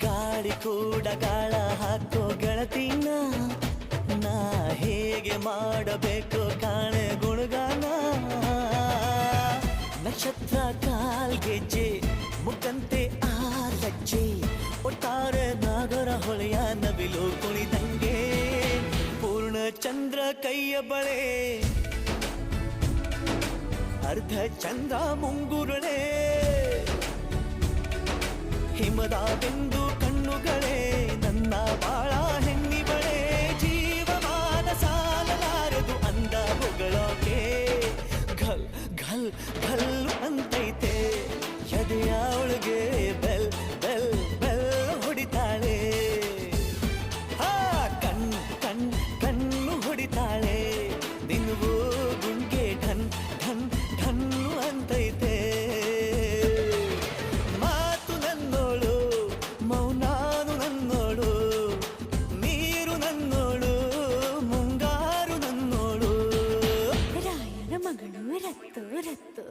ಗಾಳಿ ಕೂಡ ಗಾಳ ಹಾಕೋ ಗೆಳತಿನ ನಾ ಹೇಗೆ ಮಾಡಬೇಕು ಕಾಣೆ ಗುಣಗಾನ ನಕ್ಷತ್ರ ಕಾಲ್ಗೆಜ್ಜೆ ಮುಖಂತೆ ಆ ಲಜ್ಜೆ ಒಟ್ಟಾರೆ ನಾಗರ ಹೊಳೆಯ ನವಿಲು ಕುಣಿದಂಗೆ ಪೂರ್ಣ ಚಂದ್ರ ಕೈಯ ಬಳೆ ಅರ್ಧ ಚಂದ್ರ ಮುಂಗುರುಳೆ ಹಿಮದ ಬಿಂದು ಕಣ್ಣುಗಳೇ ನನ್ನ ಬಾಳ ಹೆಣ್ಣಿಬಳೆ ಜೀವಮಾನ ಸಾಲಲಾರದು ಅಂದ ಹೊಗಳೋಕೆ ಘಲ್ ಘಲ್ ಘಲ್ ಅಂತೈತೆ ಎದೆಯ ಒಳಗೆ ಬೆಲ್ ಬೆಲ್ ಬೆಲ್ ಹೊಡಿತಾಳೆ ಹಾ ಕಣ್ಣು ಹೊಡಿತಾಳೆ ದಿನವೂ ಗುಂಗೆ ಢನ್ ಢನ್ ಢನ್ನು ಅಂತೈತೆ ಮಾತು ನನ್ನೋಳು ಮೌನಾನು ನನ್ನೋಳು ನೀರು ನನ್ನೋಳು ಮುಂಗಾರು ನನ್ನೋಳು ರಾಯನ ಮಗಳು ರತ್ತು ರತ್ತು